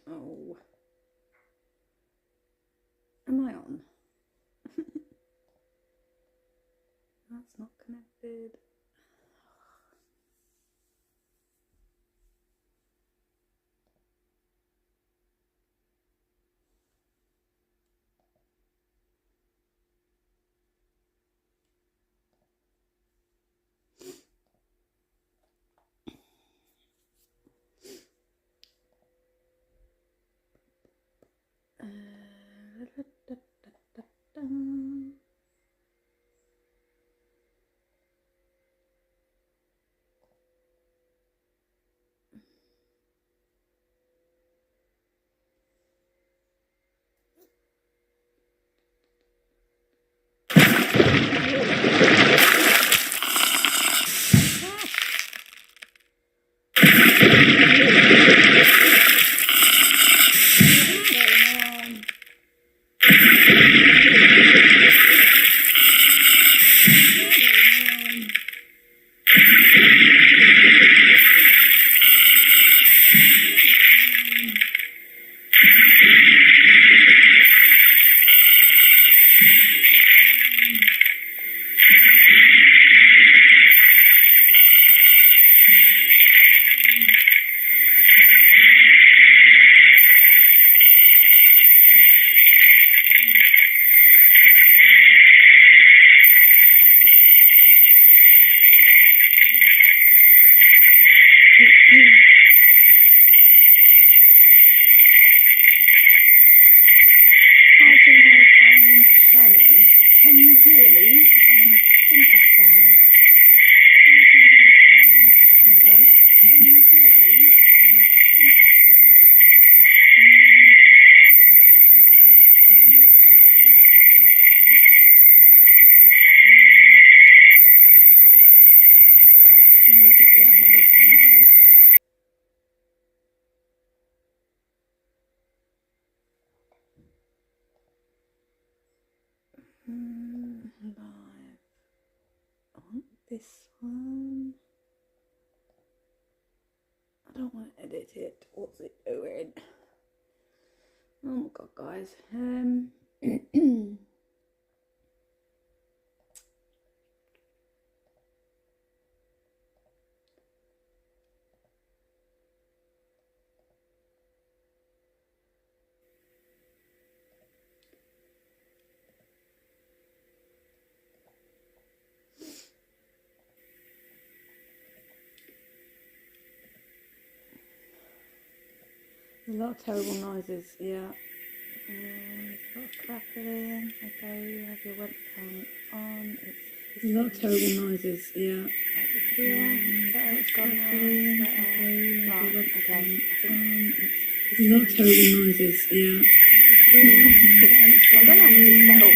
Oh. Am I on? That's not connected. And Shannon, can you hear me? I think I found myself. Can you hear me? I think I found myself. I will get the hang of this one day. Live on this one. I don't want to edit it. What's it doing? Oh my god, guys. A lot of terrible noises, yeah. There's a lot of crackling. Okay, you have your webcam on. It's a lot of terrible noises, yeah. Yeah, it's gone now. Right, okay. There's a lot of terrible noises, yeah. I'm going to have to set up a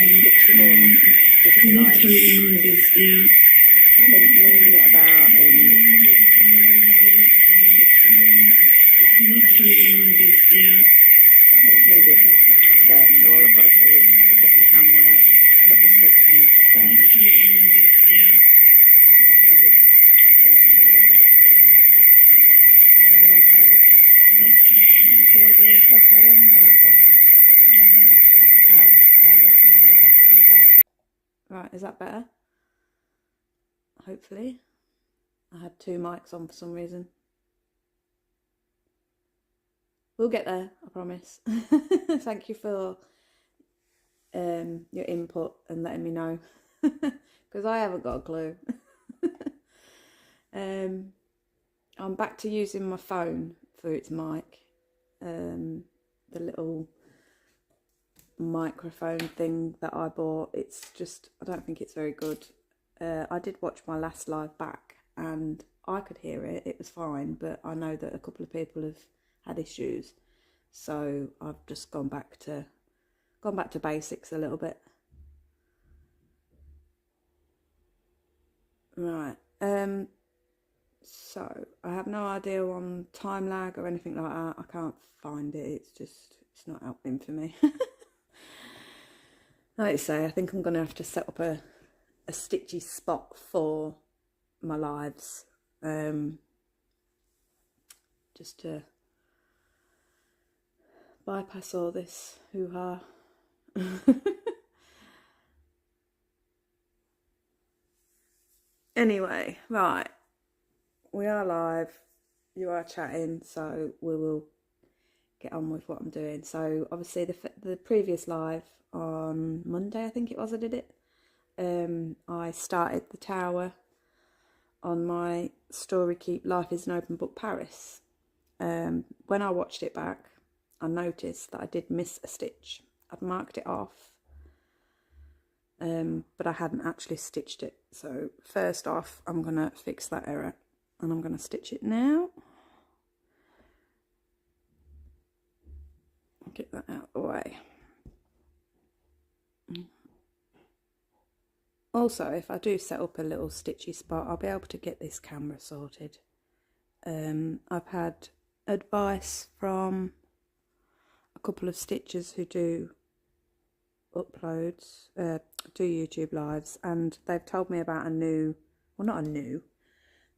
stitch corner just to like. Noises, yeah. I think moving it about I just need it there, so all I've got to do is hook up my camera, put my stitch in there. I just need it there, so all I've got to do is hook up my camera. I have an outside and my audio's echoing. Right, wait a second. Let's see if right, yeah, I know why. Hang on. Right, is that better? Hopefully. I had two mics on for some reason. We'll get there, I promise. Thank you for your input and letting me know, because I haven't got a clue. I'm back to using my phone for its mic, the little microphone thing that I bought. It's just, I don't think it's very good. I did watch my last live back and I could hear it, it was fine, but I know that a couple of people have had issues, so I've just gone back to basics a little bit. Right, so I have no idea on time lag or anything like that. I can't find it, it's not helping for me. Like I say, I think I'm gonna have to set up a stitchy spot for my lives, just to bypass all this hoo-ha. Anyway, right, we are live, you are chatting, so we will get on with what I'm doing. So obviously the previous live on Monday, I think it was, I did it. I started the tower on my Storykeep Life is an Open Book Paris. When I watched it back, I noticed that I did miss a stitch. I'd marked it off, but I hadn't actually stitched it. So first off, I'm going to fix that error and I'm going to stitch it now. Get that out of the way. Also, if I do set up a little stitchy spot, I'll be able to get this camera sorted. I've had advice from a couple of stitchers who do uploads, do YouTube lives, and they've told me about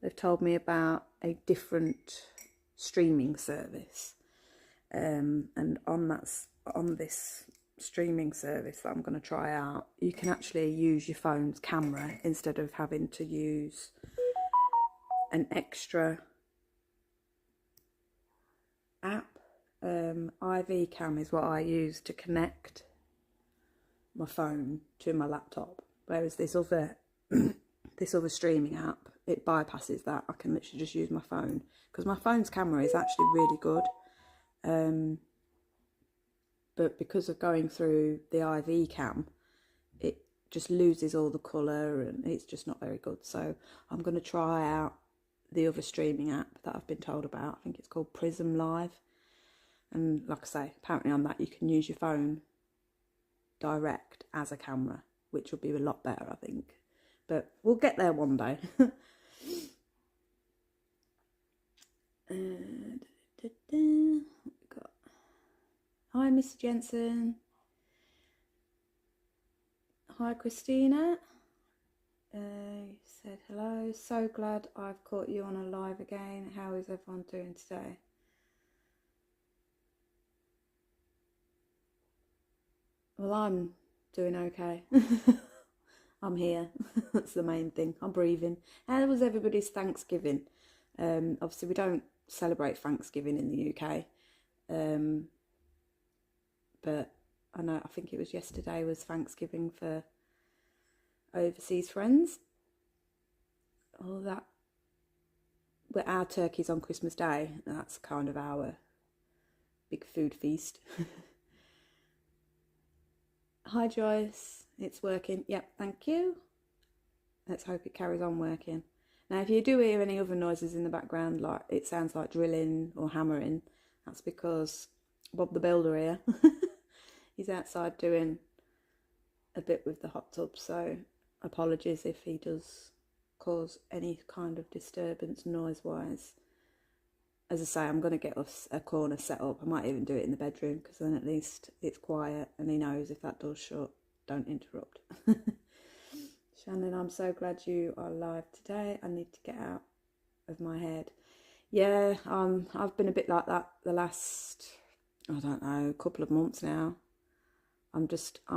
they've told me about a different streaming service. And on this streaming service that I'm going to try out, you can actually use your phone's camera instead of having to use an extra app. IV Cam is what I use to connect my phone to my laptop, whereas this other streaming app, it bypasses that. I can literally just use my phone, because my phone's camera is actually really good, but because of going through the IV Cam, it just loses all the colour and it's just not very good. So I'm going to try out the other streaming app that I've been told about. I think it's called Prism Live, and like I say, apparently on that you can use your phone direct as a camera, which will be a lot better, I think, but we'll get there one day. Hi Miss Jensen. Hi Christina. You said hello, so glad I've caught you on a live again. How is everyone doing today? Well, I'm doing okay. I'm here. That's the main thing. I'm breathing. How was everybody's Thanksgiving? Obviously, we don't celebrate Thanksgiving in the UK. But I think it was yesterday was Thanksgiving for overseas friends. All that. But our turkey's on Christmas Day. That's kind of our big food feast. Hi Joyce, it's working. Yep, thank you. Let's hope it carries on working. Now if you do hear any other noises in the background, like it sounds like drilling or hammering, that's because Bob the Builder here, he's outside doing a bit with the hot tub, so apologies if he does cause any kind of disturbance noise wise. As I say, I'm going to get us a corner set up. I might even do it in the bedroom, because then at least it's quiet and he knows if that door's shut, don't interrupt. Shannon, I'm so glad you are live today. I need to get out of my head. Yeah, I've been a bit like that the last, I don't know, couple of months now. I'm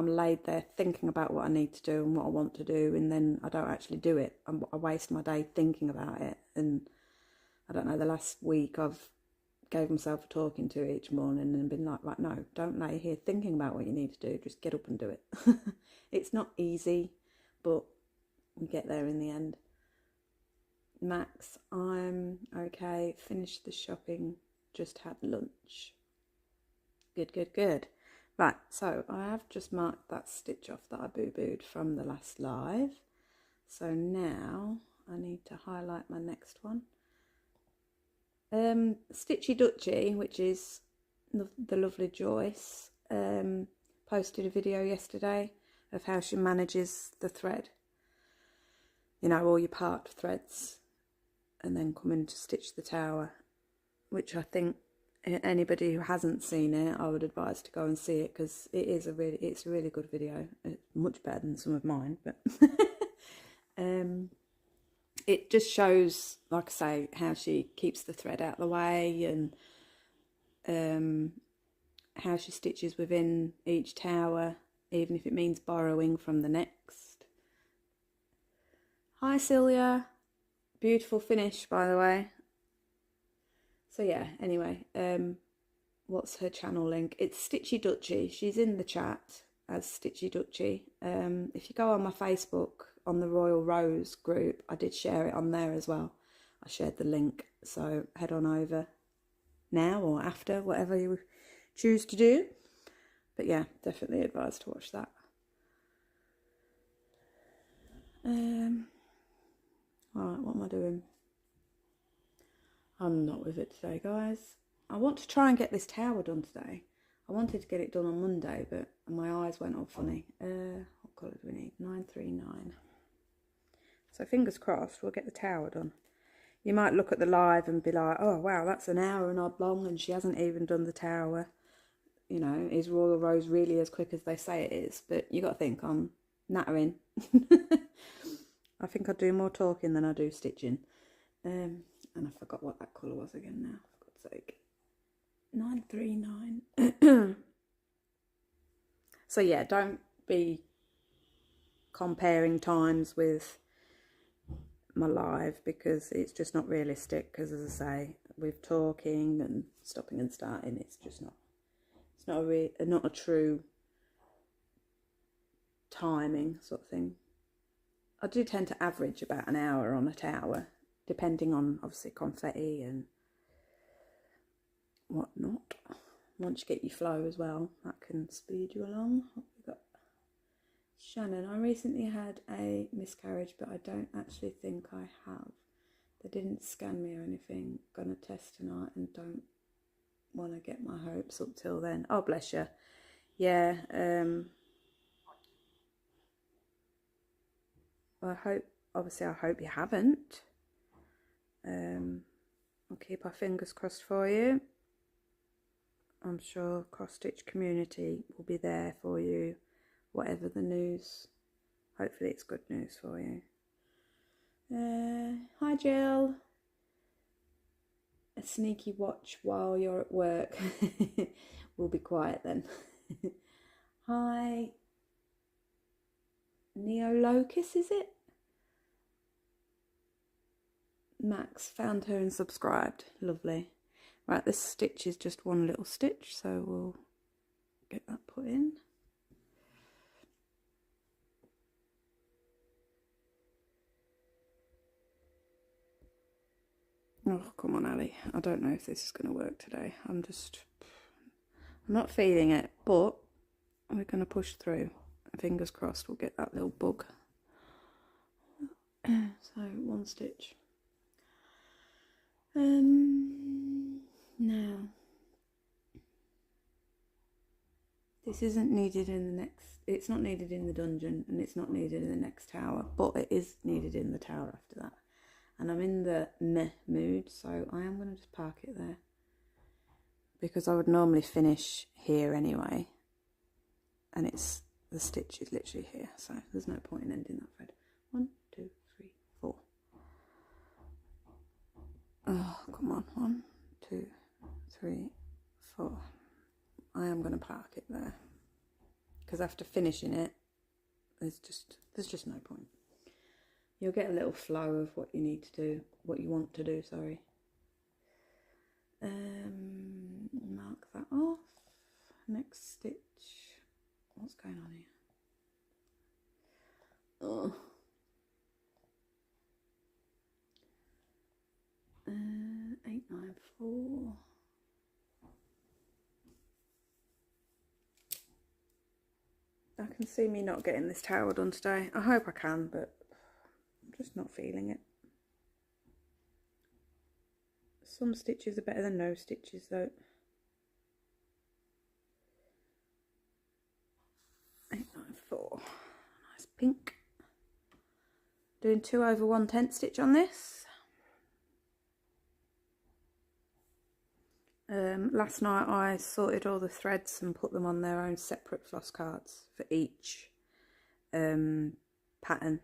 laid there thinking about what I need to do and what I want to do, and then I don't actually do it. I waste my day thinking about it, and I don't know, the last week I've gave myself a talking to each morning and been like, right, no, don't lay here thinking about what you need to do, just get up and do it. It's not easy, but we get there in the end. Max, I'm okay, finished the shopping, just had lunch. Good, good, good. Right, so I have just marked that stitch off that I boo-booed from the last live. So now I need to highlight my next one. Stitchy Dutchy, which is the lovely Joyce, posted a video yesterday of how she manages the thread. You know, all your part threads, and then come in to stitch the tower, which I think anybody who hasn't seen it, I would advise to go and see it, because it's a really good video. It's much better than some of mine, but it just shows, like I say, how she keeps the thread out of the way, and how she stitches within each tower, even if it means borrowing from the next. Hi Celia, beautiful finish by the way. So yeah, anyway, what's her channel link? It's Stitchy Dutchy. She's in the chat as Stitchy Dutchy. If you go on my Facebook, on the Royalrows group, I did share it on there as well. I shared the link, so head on over now or after, whatever you choose to do. But yeah, definitely advised to watch that. Alright, what am I doing? I'm not with it today, guys. I want to try and get this tower done today. I wanted to get it done on Monday, but my eyes went all funny. What colour do we need? 939. So fingers crossed, we'll get the tower done. You might look at the live and be like, oh wow, that's an hour and odd long and she hasn't even done the tower. You know, is Royalrows really as quick as they say it is? But you got to think, I'm nattering. I think I do more talking than I do stitching. And I forgot what that colour was again now, for God's sake. 939. So yeah, don't be comparing times with my live because it's just not realistic. Because as I say, with talking and stopping and starting, it's just not. It's not a true timing sort of thing. I do tend to average about an hour on a tower, depending on obviously confetti and whatnot. Once you get your flow as well, that can speed you along. What we got? Shannon, I recently had a miscarriage, but I don't actually think I have. They didn't scan me or anything. Gonna test tonight and don't want to get my hopes up till then. Oh, bless you. Yeah. I hope you haven't. I'll keep our fingers crossed for you. I'm sure Cross Stitch community will be there for you, whatever the news. Hopefully it's good news for you. Hi Jill. A sneaky watch while you're at work. We'll be quiet then. Hi. Neo Locus, is it? Max found her and subscribed. Lovely. Right, this stitch is just one little stitch, so we'll get that put in. Oh, come on, Ali. I don't know if this is going to work today. I'm not feeling it, but we're going to push through. Fingers crossed we'll get that little bug. So, one stitch. Now, this isn't needed in the next, it's not needed in the dungeon and it's not needed in the next tower, but it is needed in the tower after that. And I'm in the meh mood, so I am going to just park it there. Because I would normally finish here anyway. And the stitch is literally here, so there's no point in ending that thread. 1, 2, 3, 4. Oh, come on. 1, 2, 3, 4. I am going to park it there. Because after finishing it, there's just no point. You'll get a little flow of what you need to do, what you want to do, sorry. Mark that off. Next stitch. What's going on here? Oh. 894. I can see me not getting this tower done today. I hope I can, but I'm just not feeling it. Some stitches are better than no stitches though. 894. Nice pink. Doing 2 over 1/10 stitch on this. Last night I sorted all the threads and put them on their own separate floss cards for each pattern.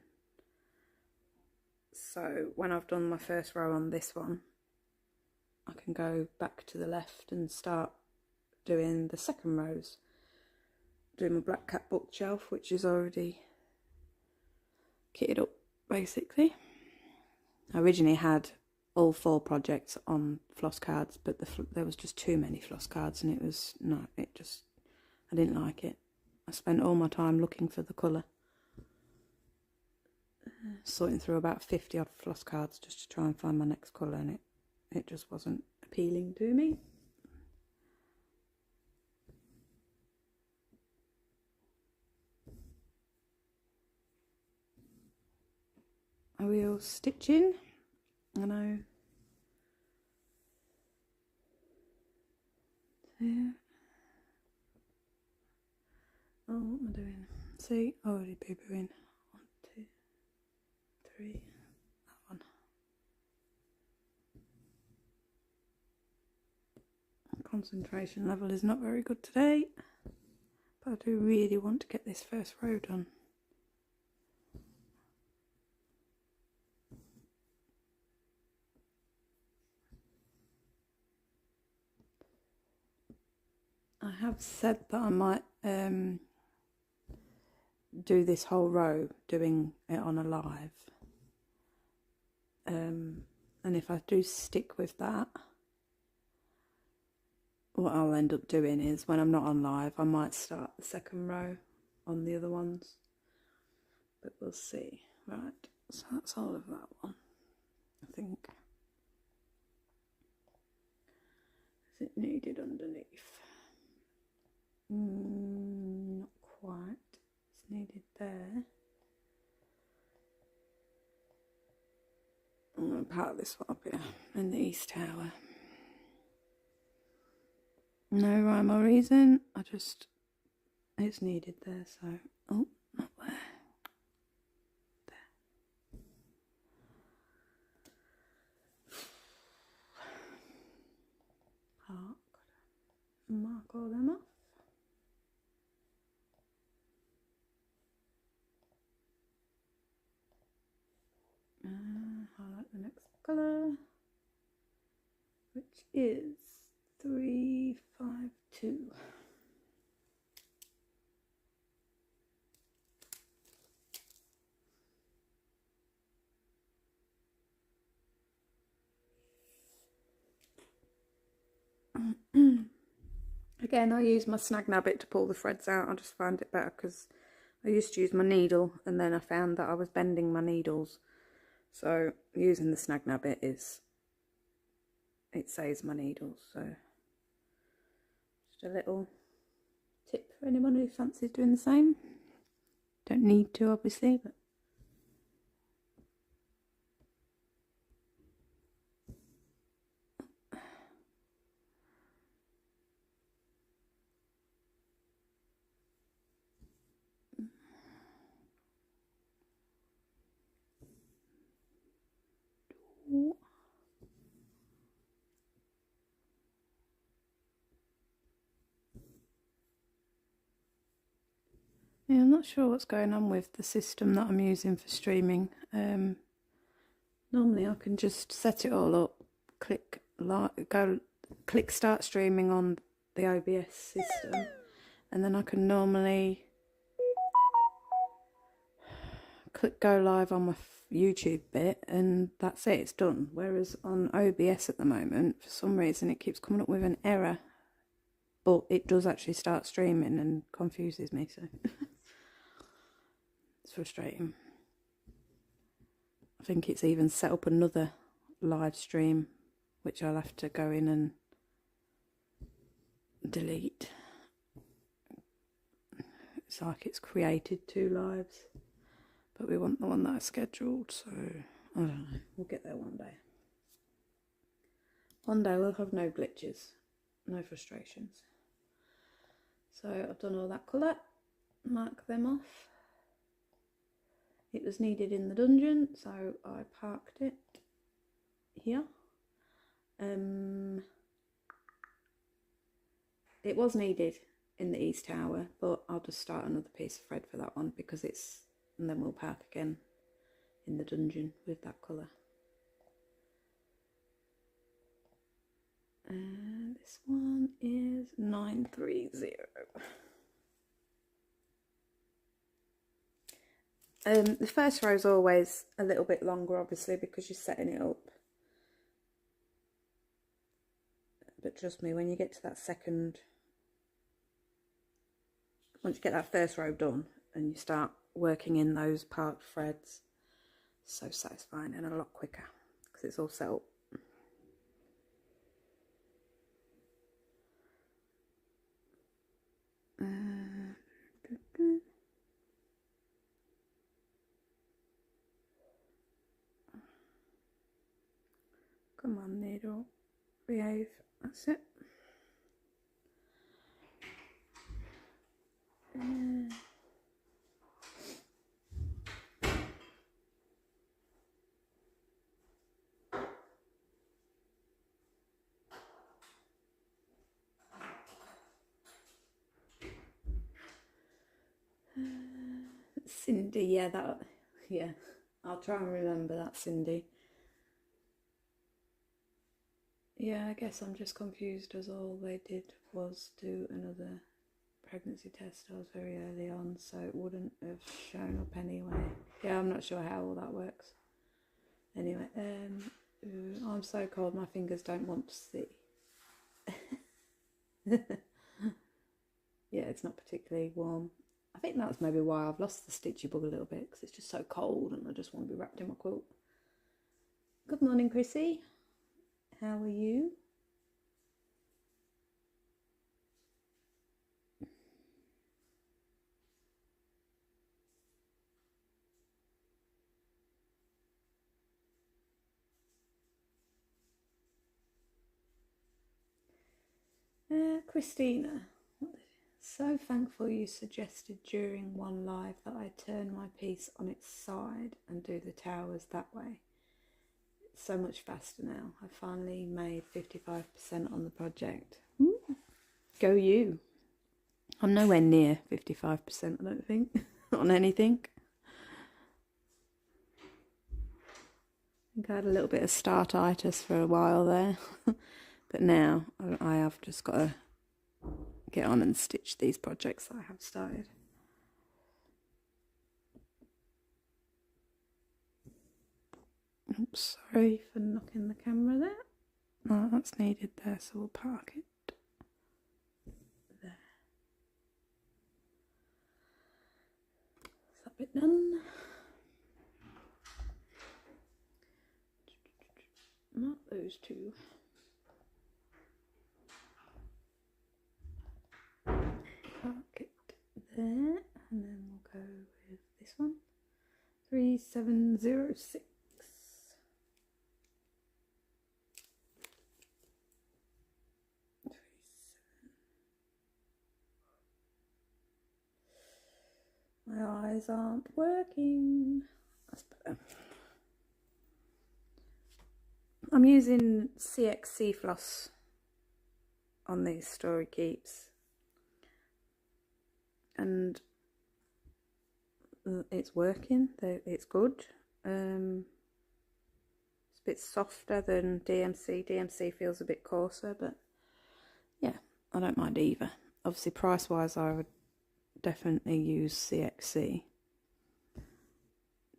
So when I've done my first row on this one, I can go back to the left and start doing the second rows, doing my black cat bookshelf, which is already kitted up basically. I originally had all 4 projects on floss cards, but there was just too many floss cards, and I didn't like it. I spent all my time looking for the colour, sorting through about 50 odd floss cards just to try and find my next colour, and it just wasn't appealing to me. Are we all stitching? I know. Yeah. Oh, what am I doing? See, already boo-booing. 1, 2, 3. That one. Concentration level is not very good today, but I do really want to get this first row done. I have said that I might do this whole row, doing it on a live. And if I do stick with that, what I'll end up doing is, when I'm not on live, I might start the second row on the other ones. But we'll see. Right, so that's all of that one, I think. Is it needed underneath? Not quite. It's needed there. I'm going to part this one up here in the east tower. No rhyme or reason. It's needed there, so. Oh, not there. Mark all them off. Highlight the next colour, which is 352. Again, I use my snag nabbit to pull the threads out. I just find it better because I used to use my needle, and then I found that I was bending my needles. So using the snag nabbit it saves my needles. So just a little tip for anyone who fancies doing the same. Don't need to, obviously, but yeah, I'm not sure what's going on with the system that I'm using for streaming. Normally I can just set it all up, click start streaming on the OBS system, and then I can normally click go live on my YouTube bit, and that's it, it's done. Whereas on OBS at the moment, for some reason it keeps coming up with an error, but it does actually start streaming and confuses me, so it's frustrating. I think it's even set up another live stream, which I'll have to go in and delete. It's like it's created 2 lives, but we want the one that I scheduled, so I don't know. We'll get there one day. One day we'll have no glitches, no frustrations. So I've done all that colour, mark them off. It was needed in the dungeon, so I parked it here. It was needed in the east tower, but I'll just start another piece of thread for that one because and then we'll park again in the dungeon with that colour. This This one is 930. The first row is always a little bit longer, obviously, because you're setting it up. But trust me, when you get to that second, once you get that first row done and you start working in those part threads, so satisfying and a lot quicker because it's all set up. Come on, needle, behave. That's it. Cindy, yeah, I'll try and remember that, Cindy. Yeah, I guess I'm just confused as all they did was do another pregnancy test. I was very early on, so it wouldn't have shown up anyway. Yeah, I'm not sure how all that works. Anyway, I'm so cold, my fingers don't want to see. Yeah, it's not particularly warm. I think that's maybe why I've lost the stitchy bug a little bit, because it's just so cold and I just want to be wrapped in my quilt. Good morning, Chrissy. How are you? Christina, so thankful you suggested during one live that I turn my piece on its side and do the towers that way. It's so much faster now. I finally made 55% on the project. Go you. I'm nowhere near 55%, I don't think, on anything. I think I had a little bit of startitis for a while there. But now I have just got to get on and stitch these projects that I have started. Oops, sorry for knocking the camera there. Oh, that's needed there, so we'll park it there. Is that bit done? Not those two. Park it there, and then we'll go with this one. 3706. My eyes aren't working. That's better. I'm using CXC floss on these Storykeeps, and it's working. It's good. It's a bit softer than DMC. DMC feels a bit coarser, but yeah, I don't mind either. Obviously, price-wise, I would definitely use CXC,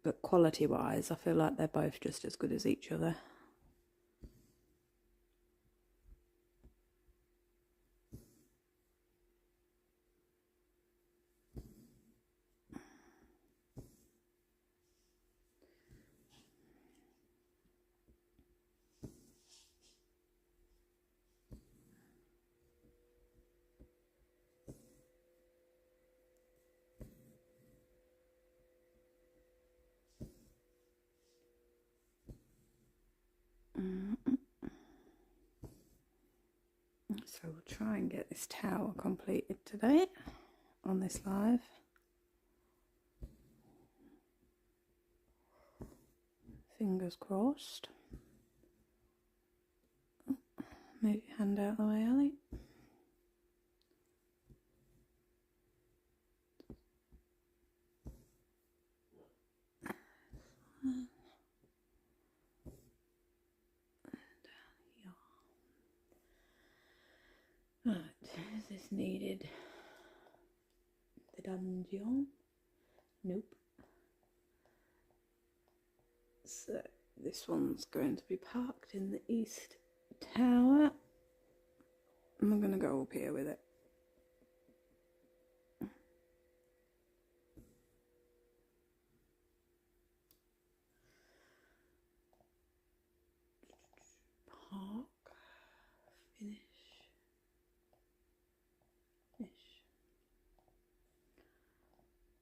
but quality-wise, I feel like they're both just as good as each other. So we'll try and get this tower completed today on this live. Fingers crossed. Move your hand out of the way, Ali. is this needed? The dungeon? Nope. So this one's going to be parked in the east tower. I'm going to go up here with it. Park. Finish.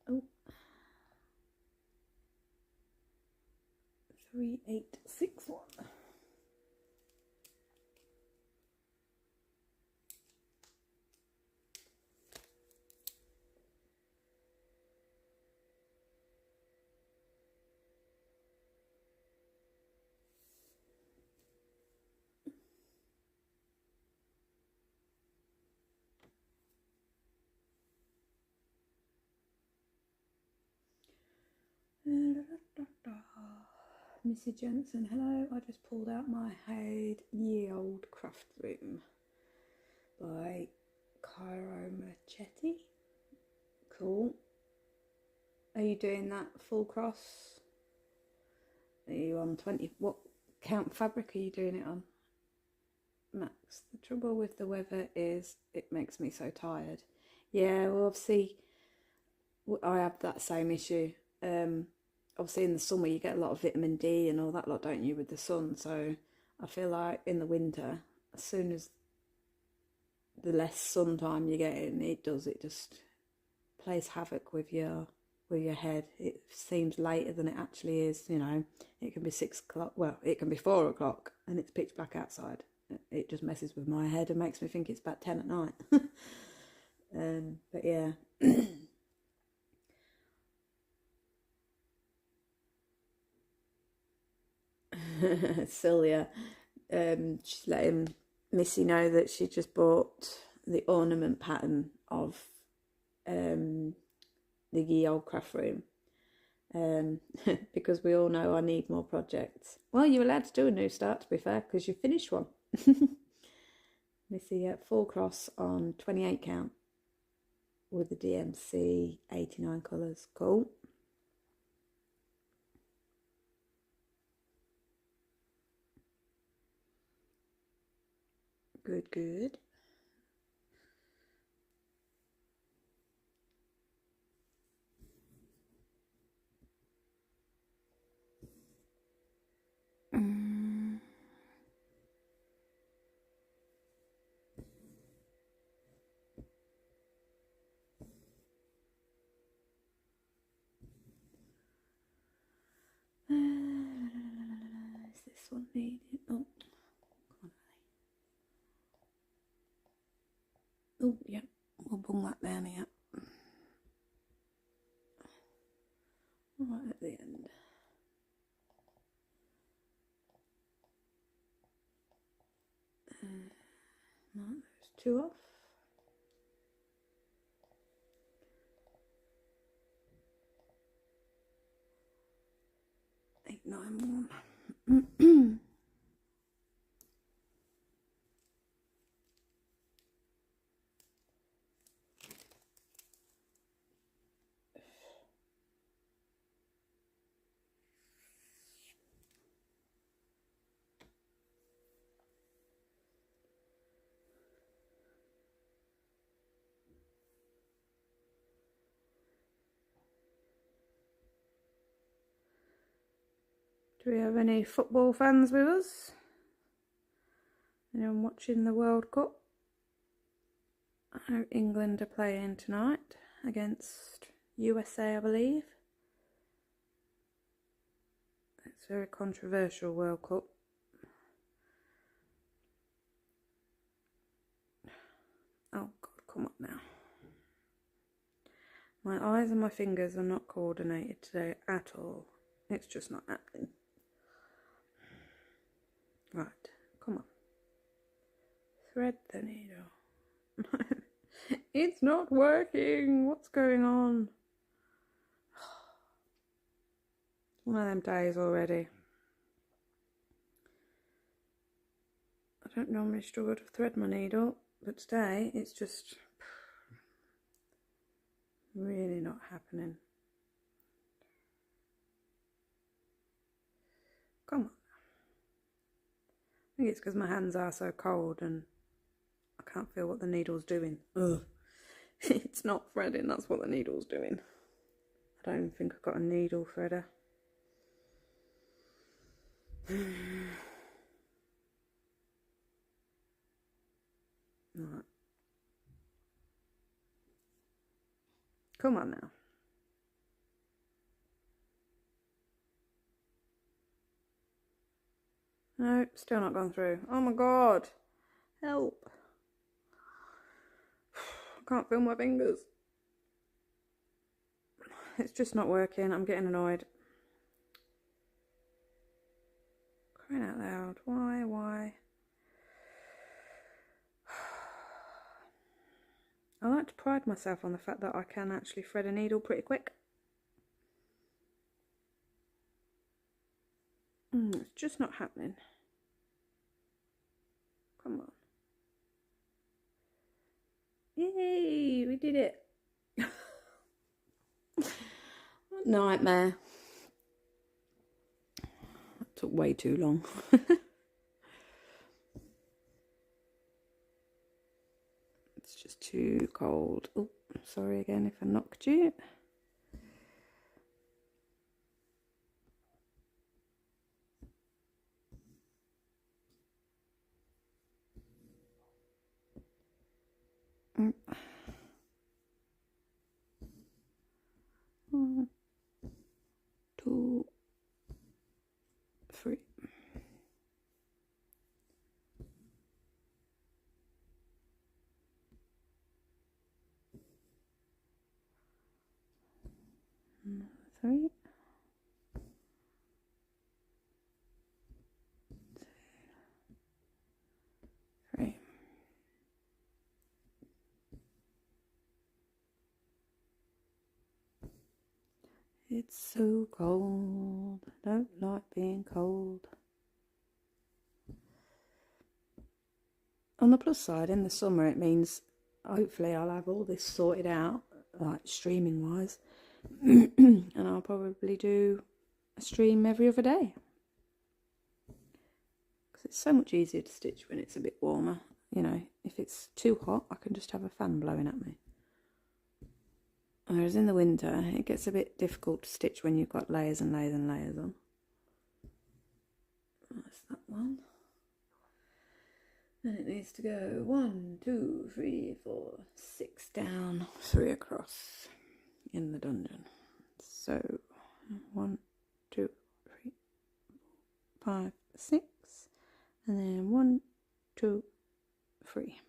Oh. 3861. Missy Jensen, hello. I just pulled out my Hade Ye Old Craft Room by Cairo Marchetti. Cool. Are you doing that full cross? Are you on 20? What count fabric are you doing it on? Max. The trouble with the weather is it makes me so tired. Yeah, well, obviously I have that same issue. Obviously in the summer you get a lot of vitamin D and all that lot, don't you, with the sun? So I feel like in the winter, as soon as the less sun time you get in, it just plays havoc with your head. It seems later than it actually is, you know. It can be 6 o'clock, well, it can be 4 o'clock and it's pitch black outside. It just messes with my head and makes me think it's about 10 at night. But yeah. Celia, she's letting Missy know that she just bought the ornament pattern of the Ye Old Craft Room, because we all know I need more projects. Well, you're allowed to do a new start, to be fair, because you finished one. Missy at full cross on 28 count with the DMC 89 colours. Cool. Good, good. Is this one needed? Oh, come on. Oh, yeah, we'll bung that down here. Right at the end. Mark those two off. Eight, 9, 1. Do we have any football fans with us? Anyone watching the World Cup? I know England are playing tonight against USA, I believe. It's a very controversial World Cup. Oh God, come on now. My eyes and my fingers are not coordinated today at all. It's just not happening. Right, come on. Thread the needle. It's not working. What's going on? One of them days already. I don't normally struggle to thread my needle. But today it's just really not happening. Come on. I think it's because my hands are so cold and I can't feel what the needle's doing. Ugh. It's not threading, that's what the needle's doing. I don't even think I've got a needle threader. Right. Come on now. No, still not gone through. Oh my god. Help. I can't feel my fingers. It's just not working. I'm getting annoyed. Crying out loud. Why? I like to pride myself on the fact that I can actually thread a needle pretty quick. It's just not happening. Come on. Yay, we did it. Nightmare. That took way too long. It's just too cold. Oh, sorry again if I knocked you. One, 2, 3. Three. 3. It's so cold. I don't like being cold. On the plus side, in the summer it means hopefully I'll have all this sorted out, like streaming wise, and I'll probably do a stream every other day. Because it's so much easier to stitch when it's a bit warmer. You know, if it's too hot, I can just have a fan blowing at me. Whereas in the winter, it gets a bit difficult to stitch when you've got layers and layers and layers on. That's that one. Then it needs to go 1, 2, 3, 4, 6 down, 3 across in the dungeon. So 1, 2, 3, 4, 5, 6, and then 1, 2, 3.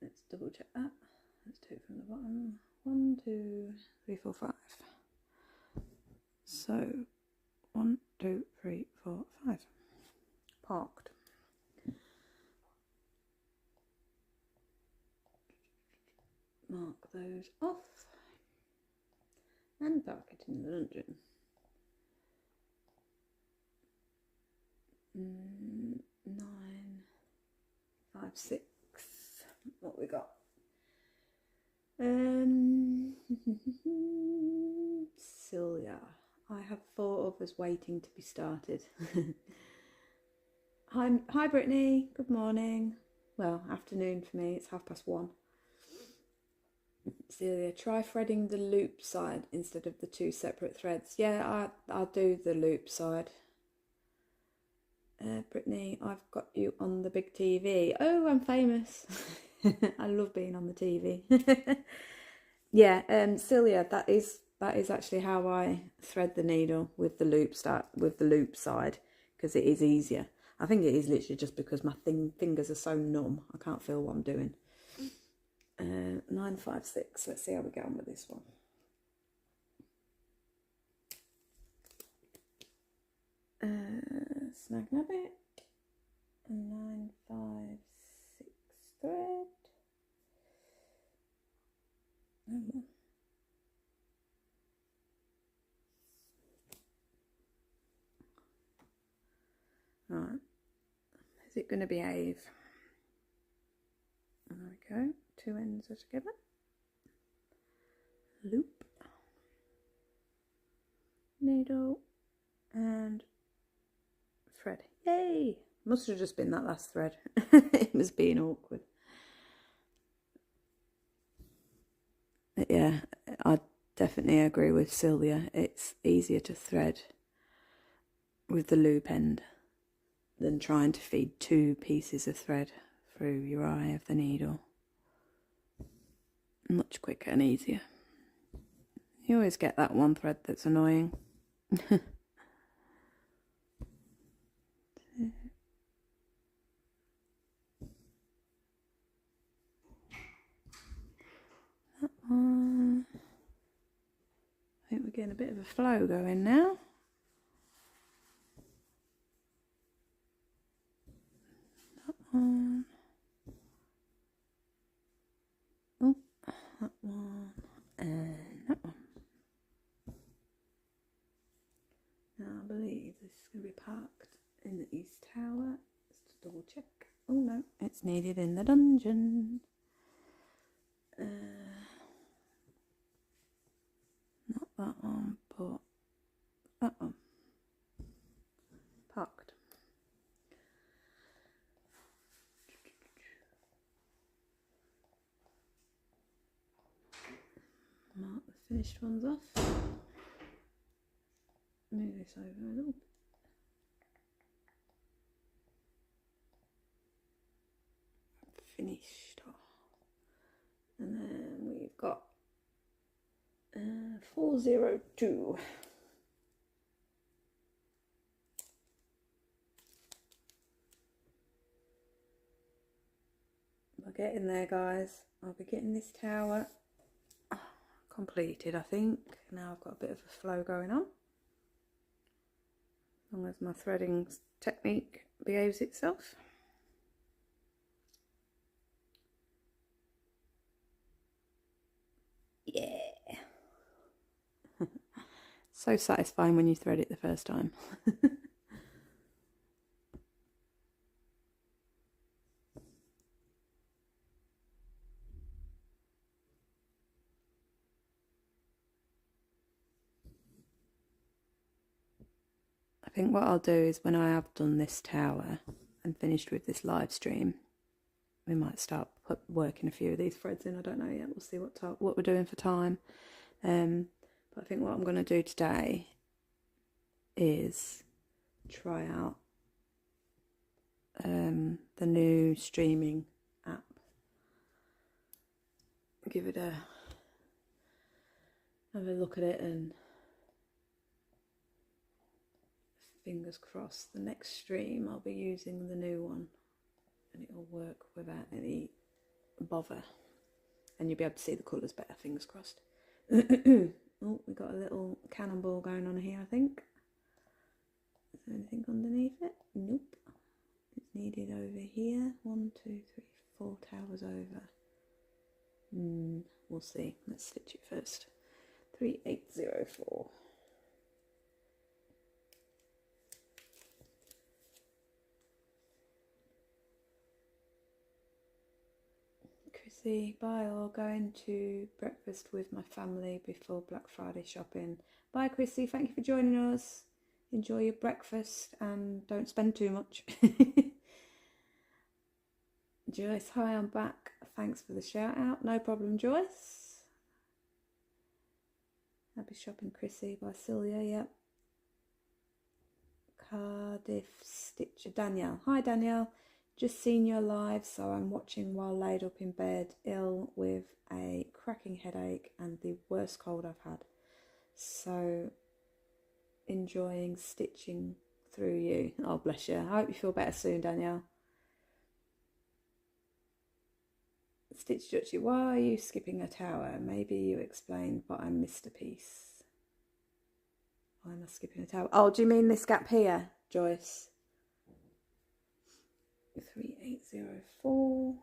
Let's double check that. Let's do it from the bottom. 1, 2, 3, 4, 5. So 1, 2, 3, 4, 5. Parked. Mark those off and park it in the dungeon. 9, 5, 6. What we got? Celia. I have 4 others waiting to be started. Hi Brittany, good morning. Well, afternoon for me, it's 1:30. Celia, try threading the loop side instead of the 2 separate threads. Yeah, I'll do the loop side. Brittany, I've got you on the big TV. Oh, I'm famous. I love being on the TV. Yeah, Celia, that is actually how I thread the needle with the loop side, because it is easier. I think it is literally just because my fingers are so numb. I can't feel what I'm doing. 9, 5, 6. Let's see how we get on with this one. Snag nabbit. 9, 5, 6 thread. Oh. Right. Is it going to behave? we go, 2 ends are together, loop, needle and thread. Yay! Must have just been that last thread. It was being awkward. But yeah, I definitely agree with Sylvia. It's easier to thread with the loop end than trying to feed 2 pieces of thread through your eye of the needle. Much quicker and easier. You always get that one thread that's annoying. That one. I think we're getting a bit of a flow going now. That one. Oh, that one. And that one. Now I believe this is going to be parked in the East Tower. Just to double check. Oh no, it's needed in the dungeon. Not that one, but that one. Parked. Mark the finished ones off. Move this over a little bit. Finished. And then we've got 402. We're getting there, guys. I'll be getting this tower completed, I think. Now I've got a bit of a flow going on. As long as my threading technique behaves itself. Yeah. So satisfying when you thread it the first time. I think what I'll do is when I have done this tower and finished with this live stream, we might start working a few of these threads in. I don't know yet. We'll see what we're doing for time. But I think what I'm going to do today is try out the new streaming app. Give it have a look at it, and fingers crossed the next stream I'll be using the new one and it'll work without any bother and you'll be able to see the colours better, fingers crossed. Oh, we got a little cannonball going on here, I think. Is there anything underneath it? Nope. It's needed over here. 1, 2, 3, 4 towers over. We'll see. Let's stitch it first. 3804. Chrissy, bye, or going to breakfast with my family before Black Friday shopping. Bye Chrissy, thank you for joining us. Enjoy your breakfast and don't spend too much. Joyce, hi, I'm back. Thanks for the shout out. No problem, Joyce. Happy shopping, Chrissy, by Sylvia, yep. Cardiff Stitcher, Danielle. Hi Danielle, just seen your live, so I'm watching while laid up in bed, ill with a cracking headache and the worst cold I've had. So enjoying stitching through you. Oh bless you. I hope you feel better soon, Danielle. Stitch Dutchy, why are you skipping a tower? Maybe you explained, but I missed a piece. Why am I skipping a tower? Oh, do you mean this gap here, Joyce? 3804.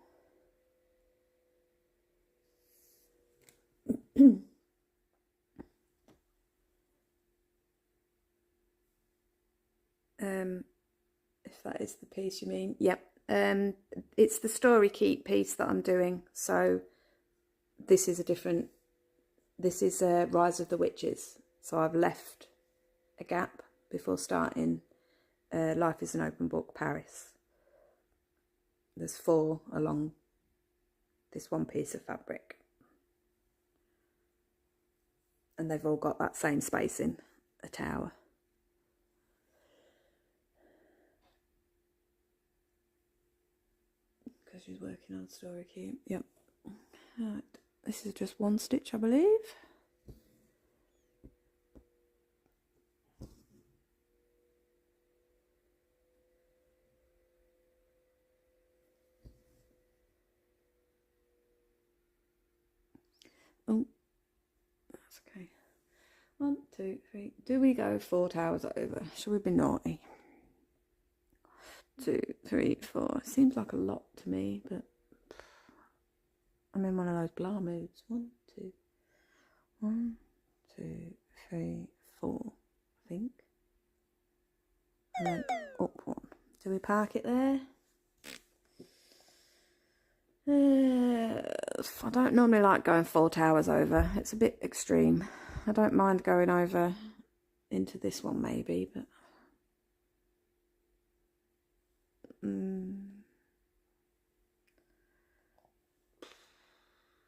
If that is the piece you mean, yep, It's the Storykeep piece that I'm doing. So this is a different, this is Rise of the Witches. So I've left a gap before starting Life is an Open Book, Paris. There's 4 along this one piece of fabric. And they've all got that same spacing, a tower. Because she's working on Storykeep. Yep. Right. This is just 1 stitch, I believe. Oh, that's okay. 1, 2, 3. Do we go 4 towers over? Shall we be naughty? 2, 3, 4. Seems like a lot to me, but I'm in one of those blah moods. 1, 2, 1, 2, 3, 4. I think. And then up 1. Do we park it there? I don't normally like going 4 towers over. It's a bit extreme. I don't mind going over into this one maybe, but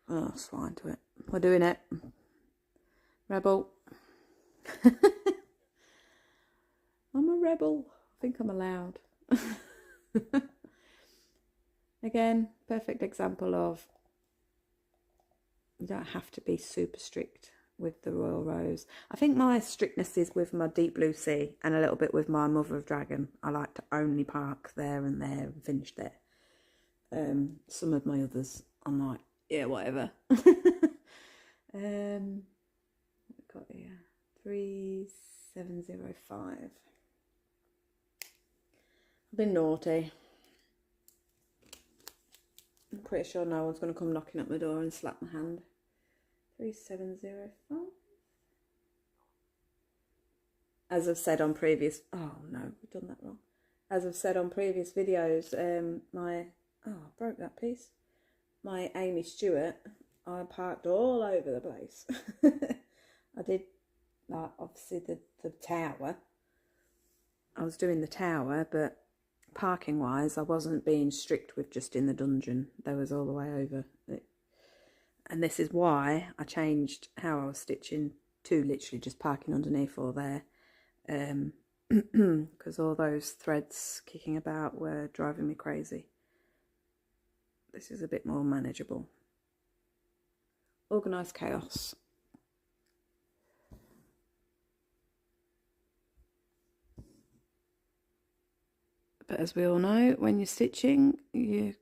oh, it's fine to it. We're doing it. Rebel. I'm a rebel. I think I'm allowed. Again, perfect example of you don't have to be super strict with the Royalrows. I think my strictness is with my Deep Blue Sea and a little bit with my Mother of Dragon. I like to only park there and there and finish there. Some of my others, I'm like, yeah, whatever. We've got here 3705. I've been naughty. I'm pretty sure no one's going to come knocking at my door and slap my hand. 3705. As I've said on previous... Oh, no, we've done that wrong. As I've said on previous videos, I broke that piece. My Amy Stewart, I parked all over the place. I did, like, obviously the tower. I was doing the tower, but parking-wise, I wasn't being strict with just in the dungeon. There was all the way over it. And this is why I changed how I was stitching to literally just parking underneath or there. Because all those threads kicking about were driving me crazy. This is a bit more manageable. Organised chaos. But as we all know, when you're stitching, the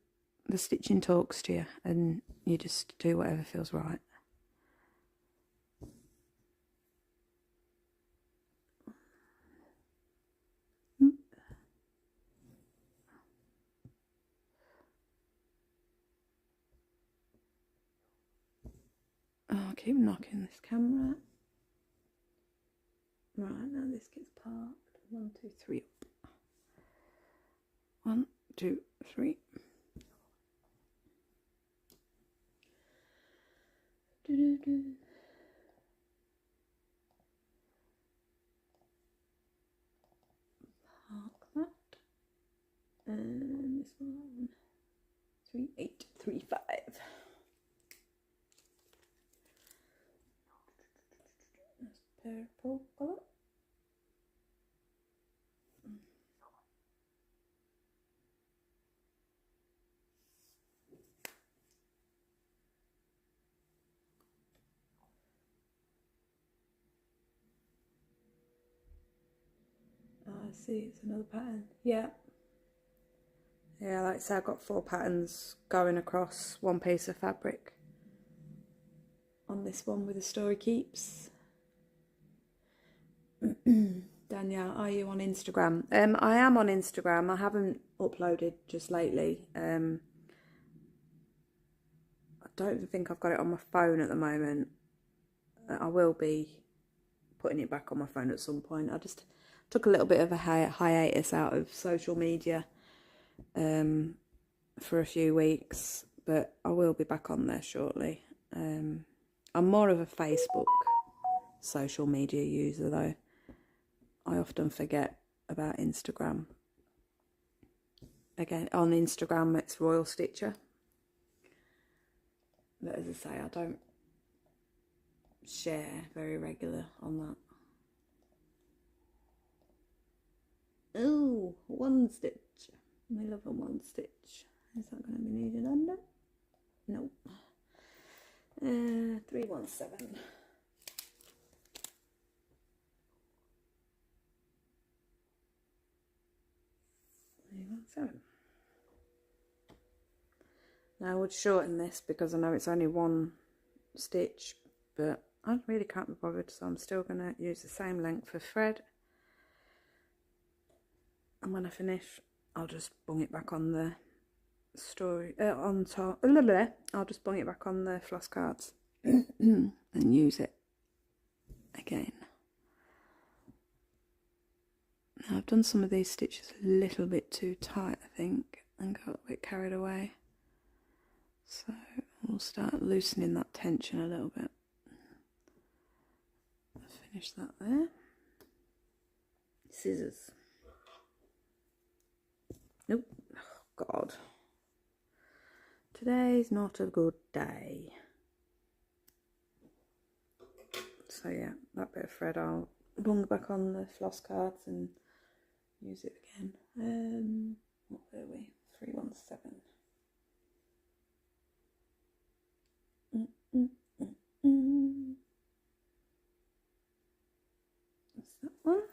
stitching talks to you and you just do whatever feels right. Oh, I keep knocking this camera. Right, now this gets parked. 1, 2, 3 up. 1, 2, 3. Park that. And this one. 3835. That's purple colour. I see, it's another pattern. Yeah. Yeah, like I said, I've got 4 patterns going across one piece of fabric on this one with the Storykeeps. Danielle, are you on Instagram? I am on Instagram. I haven't uploaded just lately. I don't even think I've got it on my phone at the moment. I will be putting it back on my phone at some point. I just took a little bit of a hiatus out of social media. for a few weeks, but I will be back on there shortly. I'm more of a Facebook social media user though. I often forget about Instagram. Again, on Instagram it's Royal Stitcher. But as I say, I don't share very regular on that. Oh, one stitch. I love a one stitch. Is that going to be needed under? No. 317. 317. Now I would shorten this because I know it's only one stitch, but I really can't be bothered, so I'm still going to use the same length of thread. And when I finish, I'll just bung it back on the on top. I'll just bung it back on the floss cards and use it again. Now I've done some of these stitches a little bit too tight, I think, and got a bit carried away. So we'll start loosening that tension a little bit. Finish that there. Scissors. Nope. Oh God. Today's not a good day. So yeah, that bit of thread I'll bung back on the floss cards and use it again. What were we? 317. That's that one.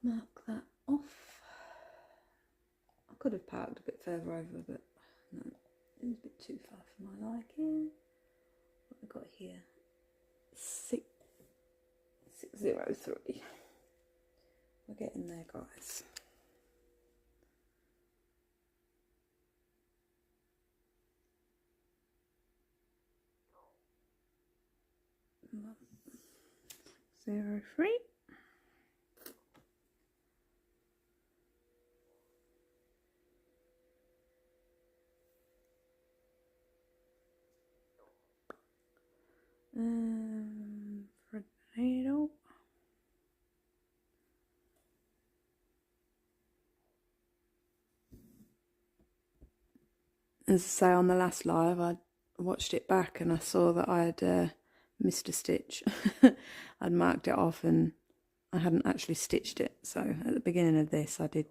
Mark that off. I could have parked a bit further over, but no, it was a bit too far for my liking. What have I got here? 603. We're getting there, guys. Zero 3. For the needle. As I say, on the last live, I watched it back and I saw that I had missed a stitch. I'd marked it off and I hadn't actually stitched it. So at the beginning of this, I did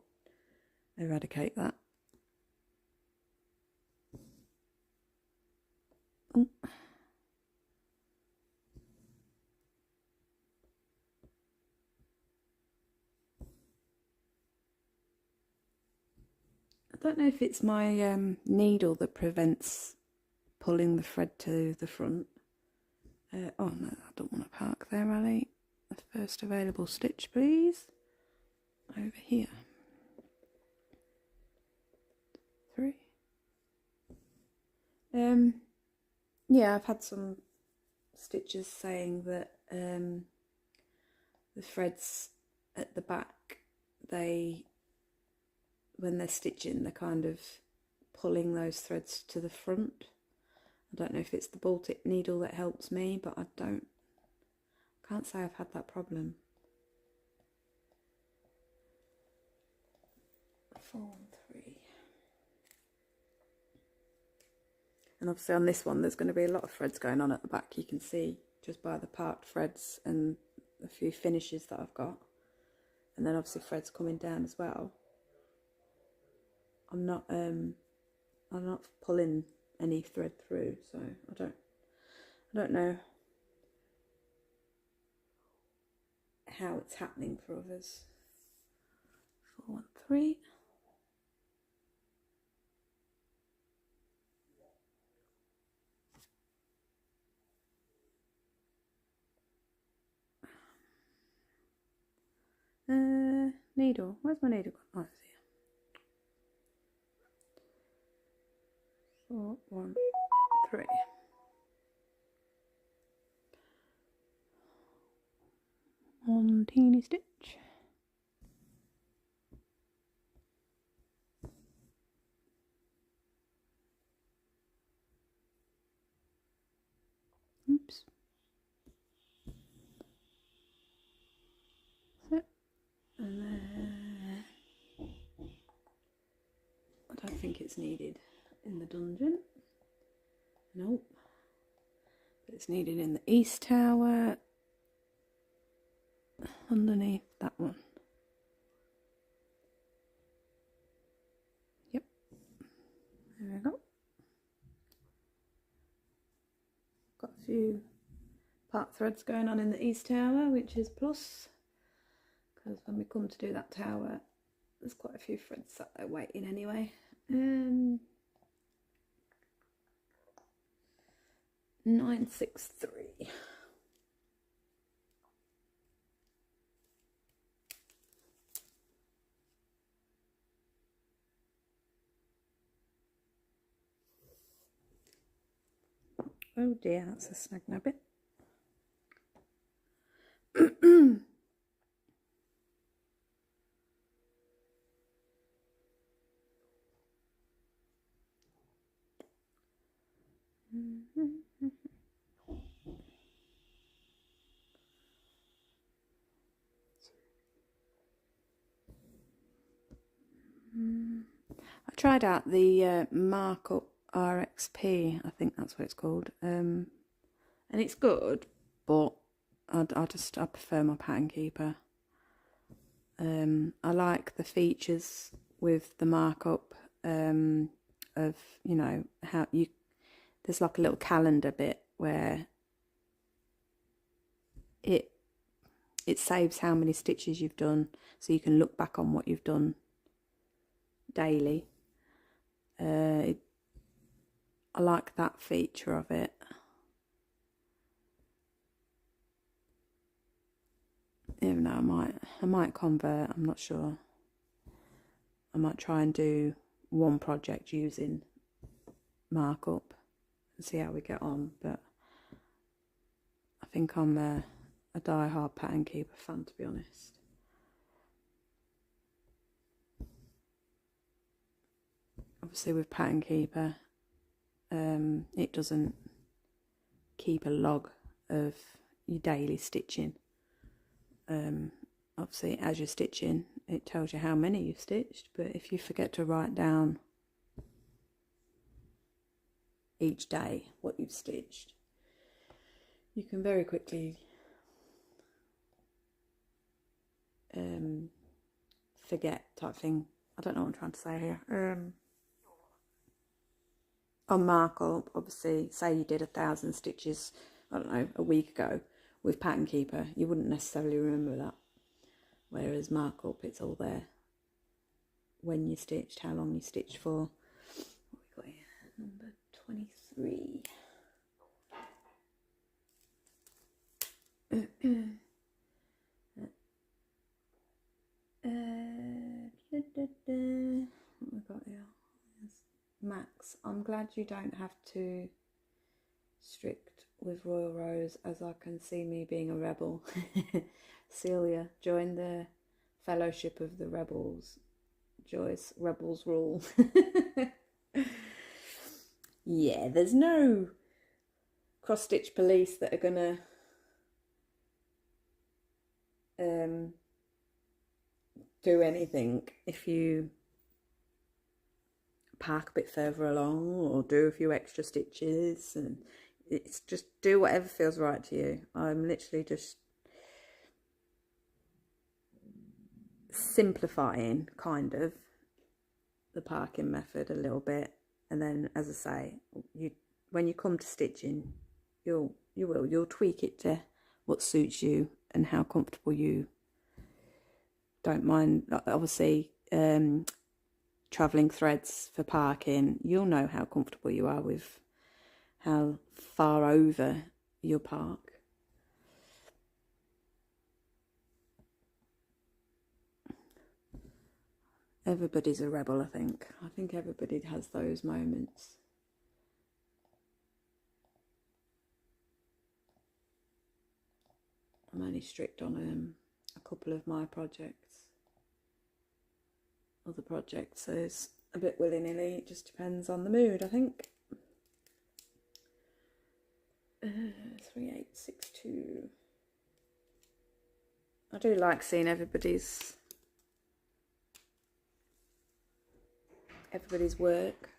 eradicate that. Ooh. I don't know if it's my needle that prevents pulling the thread to the front. Oh no, I don't want to park there, Ali. The first available stitch, please. Over here. 3. Yeah, I've had some stitches saying that the threads at the back, when they're stitching, they're kind of pulling those threads to the front. I don't know if it's the ball tip needle that helps me, but I can't say I've had that problem. 4 and 3. And obviously on this one there's going to be a lot of threads going on at the back. You can see just by the parked threads and a few finishes that I've got. And then obviously threads coming down as well. I'm not pulling any thread through, so I don't know how it's happening for others. 4 and 3. Needle. Where's my needle gone? Oh, it's here. 4, 1, 3. One teeny stitch. And there. I don't think it's needed in the dungeon. Nope. But it's needed in the east tower. Underneath that one. Yep. There we go. Got a few part threads going on in the east tower, which is plus. Because when we come to do that tower, there's quite a few threads sat there waiting anyway. 963. Oh dear, that's a snag nabbit. I tried out the Markup RXP, I think that's what it's called, and it's good, but I prefer my Pattern Keeper. I like the features with the markup of, you know, how you, there's like a little calendar bit where it saves how many stitches you've done, so you can look back on what you've done daily. I like that feature of it. Even though I might convert, I'm not sure. I might try and do one project using markup and see how we get on, but I think I'm a die-hard Pattern Keeper fan, to be honest. Obviously with Pattern Keeper, it doesn't keep a log of your daily stitching. Obviously as you're stitching, it tells you how many you've stitched, but if you forget to write down each day what you've stitched, you can very quickly forget, type thing. I don't know what I'm trying to say here. On markup, obviously, say you did 1,000 stitches, I don't know, a week ago with Pattern Keeper, you wouldn't necessarily remember that. Whereas markup, it's all there. When you stitched, how long you stitched for. What we got here? Number 23. What we got here? Max, I'm glad you don't have to strict with Royalrows, as I can see me being a rebel. Celia, join the Fellowship of the Rebels. Joyce, rebels rule. Yeah, there's no cross-stitch police that are gonna do anything if you park a bit further along or do a few extra stitches, and it's just do whatever feels right to you. I'm literally just simplifying kind of the parking method a little bit, and then, as I say, when you come to stitching, you'll tweak it to what suits you and how comfortable you. Don't mind, obviously, travelling threads for parking. You'll know how comfortable you are with how far over your park. Everybody's a rebel, I think. I think everybody has those moments. I'm only strict on a couple of my projects. Other projects is a bit willy-nilly. It just depends on the mood, I think. 3862. I do like seeing everybody's everybody's work.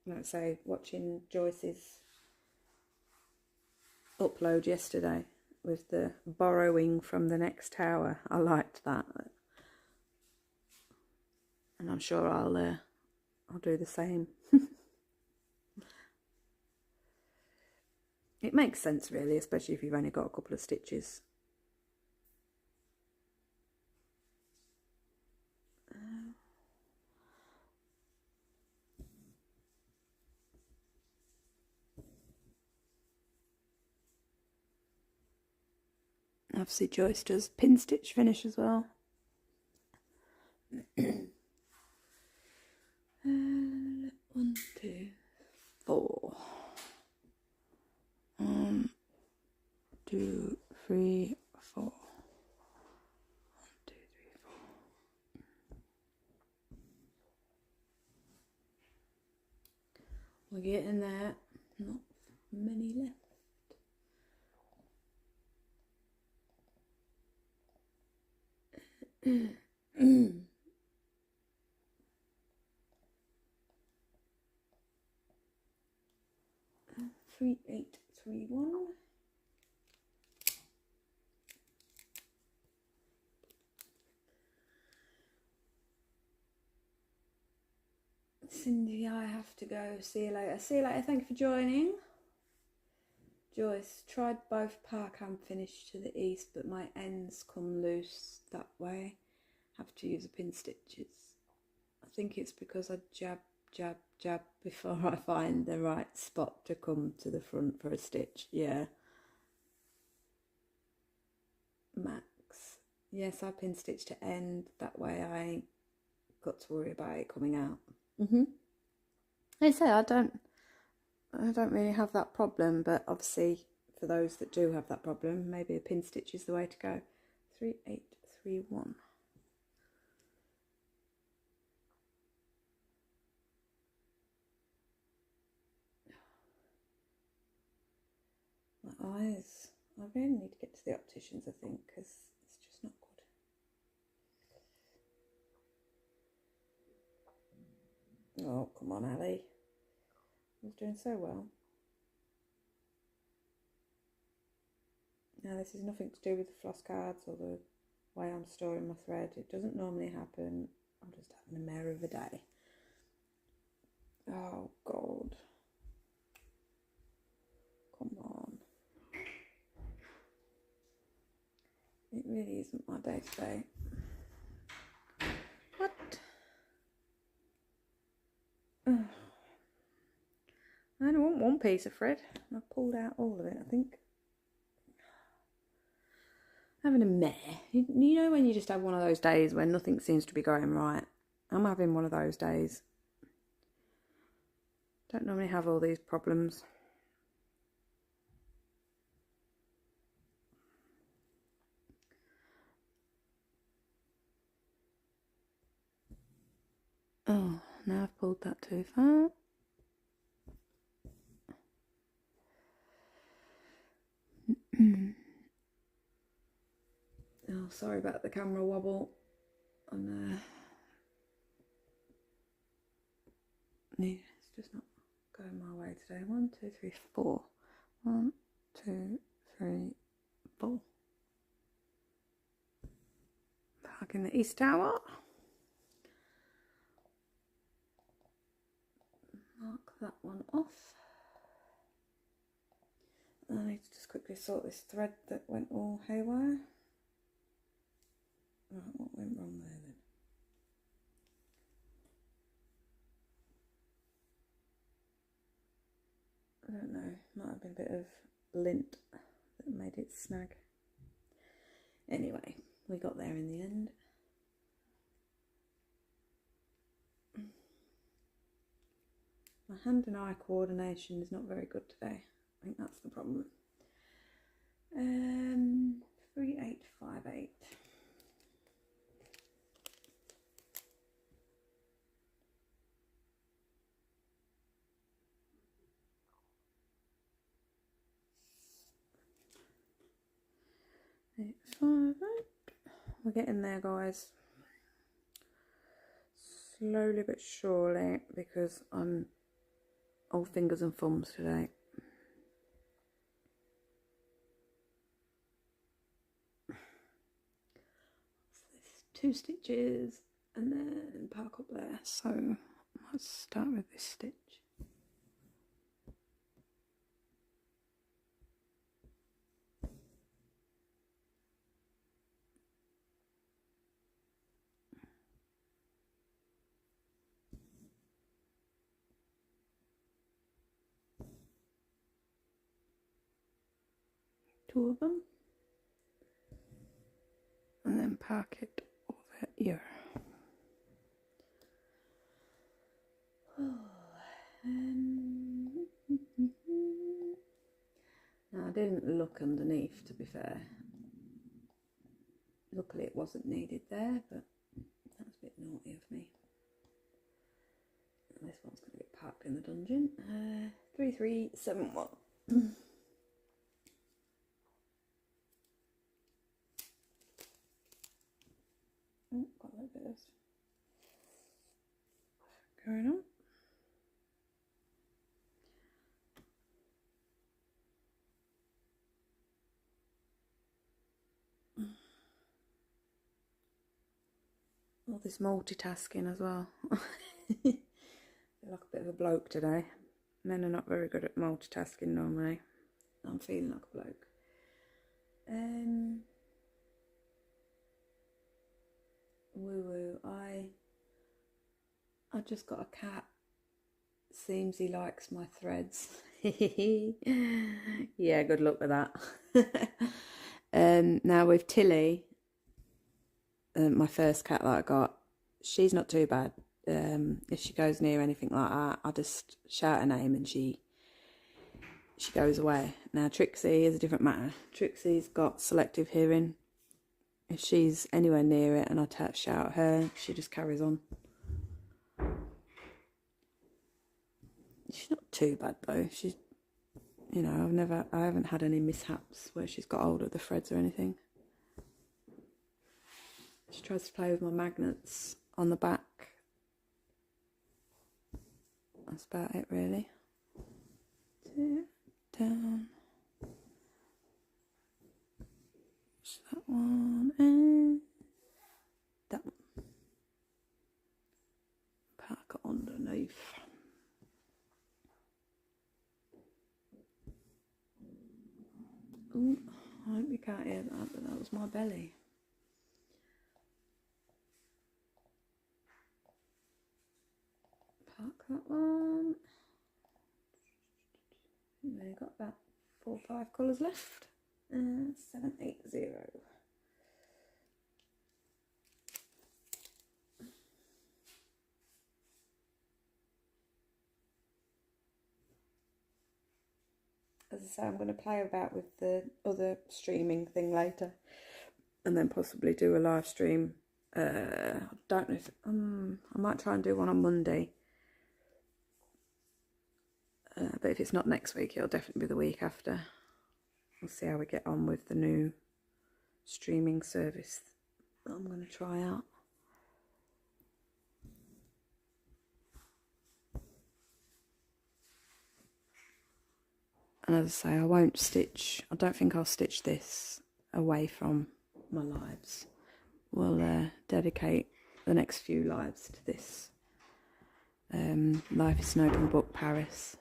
Let's say watching Joyce's upload yesterday with the borrowing from the next tower. I liked that, and I'm sure I'll do the same. It makes sense really, especially if you've only got a couple of stitches. Obviously Joyce does pin stitch finish as well. 1, 2, 4. 1, 2, 3, 4. 1, 2, 3, 4. We're getting there. Not many left. Mm. 3, 8, 3, 1. Cindy, I have to go. See you later. See you later. Thank you for joining. Joyce, tried both park and finish to the east, but my ends come loose that way. Have to use a pin stitches. I think it's because I jab, jab, jab before I find the right spot to come to the front for a stitch. Yeah. Max. Yes, I pin stitch to end. That way I ain't got to worry about it coming out. I say I don't really have that problem, but obviously for those that do have that problem, maybe a pin stitch is the way to go. 3, 8, 3, 1. My eyes. I really need to get to the opticians, I think, because it's just not good. Oh, come on, Ali. I was doing so well. Now, this is nothing to do with the floss cards or the way I'm storing my thread. It doesn't normally happen. I'm just having a mare of a day. Oh, God. Come on. It really isn't my day today. What? Ugh. I only want one piece of thread. I've pulled out all of it, I think. Having a mare. You know when you just have one of those days when nothing seems to be going right? I'm having one of those days. Don't normally have all these problems. Oh, now I've pulled that too far. Oh, sorry about the camera wobble. It's just not going my way today. 1, 2, 3, 4. 1, 2, 3, 4. Back in the east tower. Mark that one off. I need to just quickly sort this thread that went all haywire. Right, what went wrong there then? I don't know, might have been a bit of lint that made it snag. Anyway, we got there in the end. My hand and eye coordination is not very good today. I think that's the problem. 3, 8, 5, 8. Eight, 5, 8. We're getting there, guys. Slowly but surely, because I'm all fingers and thumbs today. So 2 stitches and then park up there. So let's start with this stitch. Two of them, and then park it over here. Now I didn't look underneath, to be fair. Luckily it wasn't needed there, but that's a bit naughty of me. This one's going to get parked in the dungeon. 3371. Oh, got a little bit of going on. All this multitasking as well. I feel like a bit of a bloke today. Men are not very good at multitasking normally. I'm feeling like a bloke. Woo woo. I just got a cat. Seems he likes my threads. Yeah, good luck with that. Now with Tilly, my first cat that I got, she's not too bad. If she goes near anything like that, I just shout her name and she goes away. Now Trixie is a different matter. Trixie's got selective hearing. If she's anywhere near it and I shout at her, she just carries on. She's not too bad though. She's, you know, I haven't had any mishaps where she's got hold of the threads or anything. She tries to play with my magnets on the back. That's about it really. 2 down. That's that one and that one. Park it underneath. Ooh, I hope you can't hear that, but that was my belly. Park that one. We've got about 4 or 5 colours left. 780. As I say, I'm going to play about with the other streaming thing later, and then possibly do a live stream. I don't know if I might try and do one on Monday, but if it's not next week, it'll definitely be the week after. We'll see how we get on with the new streaming service that I'm going to try out. And as I say, I don't think I'll stitch this away from my lives. We'll dedicate the next few lives to this. Life is an Open Book, Paris.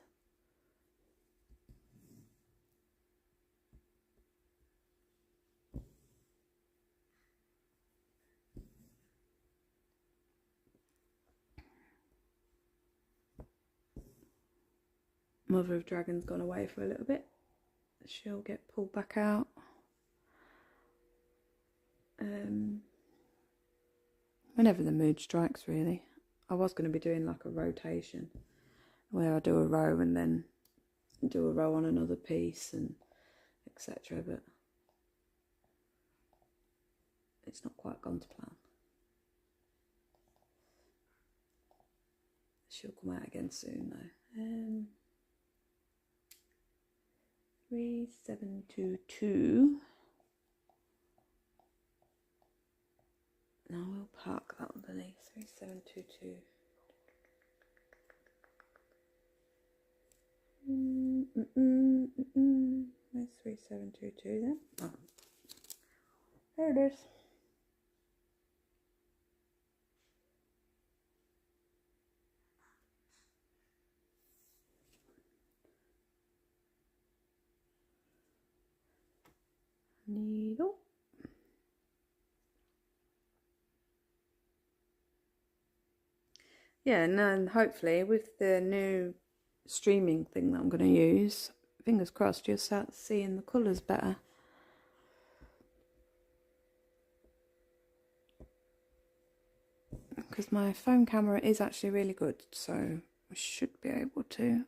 Mother of Dragon's gone away for a little bit. She'll get pulled back out. Whenever the mood strikes, really. I was going to be doing like a rotation where I do a row and then do a row on another piece and etc. But it's not quite gone to plan. She'll come out again soon though. 3722. park that underneath. 3722. Where's 3722 then? Oh. There it is. Needle. Yeah, and then hopefully with the new streaming thing that I'm going to use, fingers crossed, you'll start seeing the colours better. Because my phone camera is actually really good, so I should be able to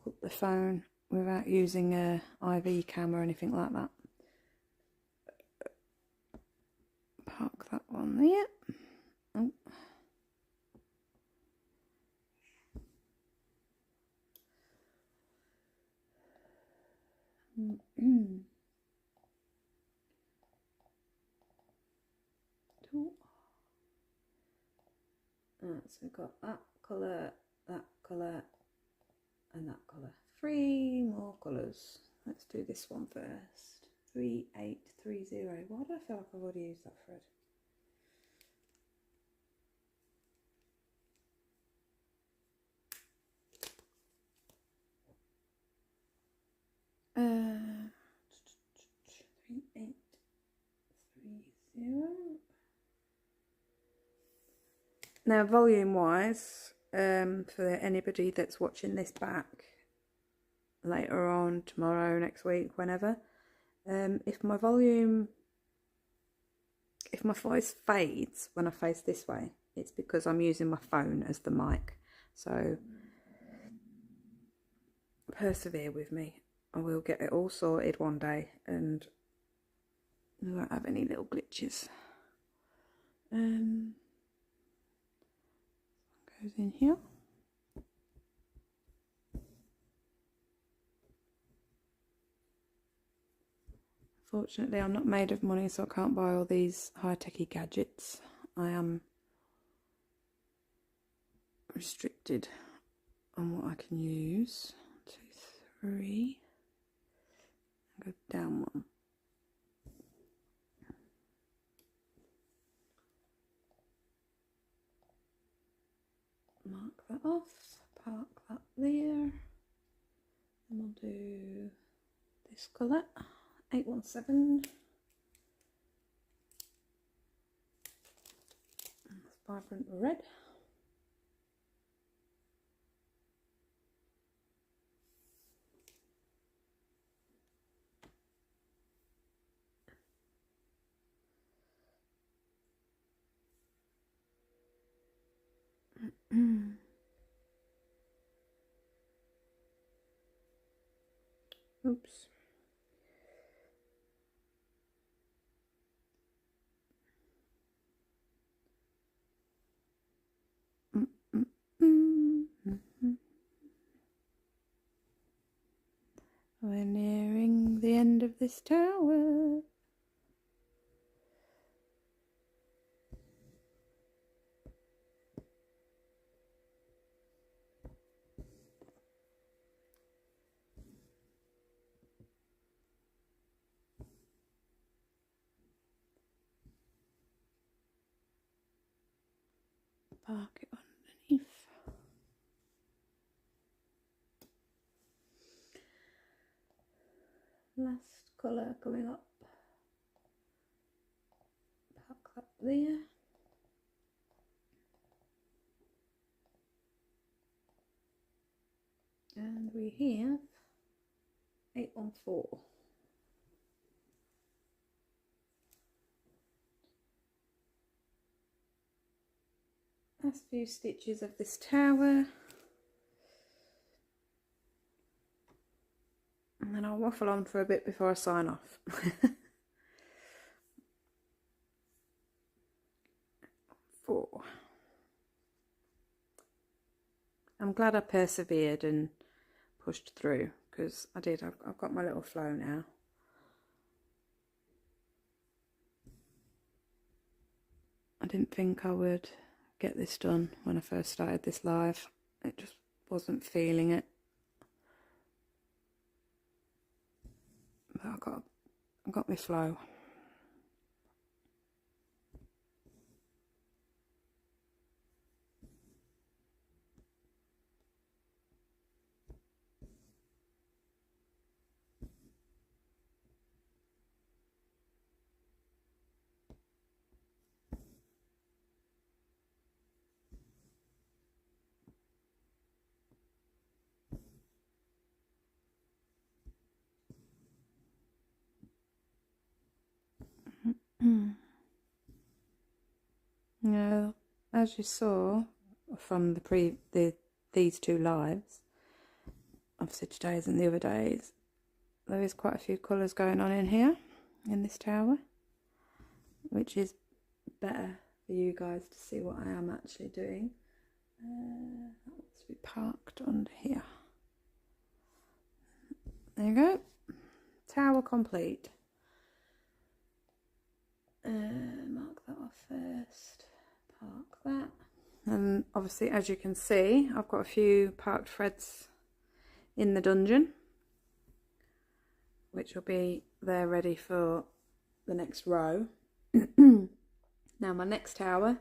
hook the phone without using a IV cam or anything like that. Park that one there. Oh. So we've got that colour, and that colour. 3 more colours. Let's do this one first. 3830. Why do I feel like I've already used that thread? Uh, 3830. Now, volume wise, for anybody that's watching this back later on, tomorrow, next week, whenever, if my voice fades when I face this way, it's because I'm using my phone as the mic. So persevere with me. I will get it all sorted one day and we won't have any little glitches. Goes in here. Fortunately, I'm not made of money, so I can't buy all these high-techy gadgets. I am restricted on what I can use. 2, 3. Go down 1. Mark that off. Park that there. And we'll do this colour. 817. That's vibrant red. Oops. We're nearing the end of this tower. Park it underneath. Last colour coming up. Park that there. And we have 814. Last few stitches of this tower. And then I'll waffle on for a bit before I sign off. 4. I'm glad I persevered and pushed through, because I did. I've got my little flow now. I didn't think I would get this done when I first started this live. It just wasn't feeling it. But I got my flow. Now, as you saw from these two lives, obviously today's and the other days, there is quite a few colours going on in here, in this tower, which is better for you guys to see what I am actually doing. That wants to be parked under here. There you go. Tower complete. Mark that off first. Park that. And obviously, as you can see, I've got a few parked threads in the dungeon, which will be there ready for the next row. Now my next tower,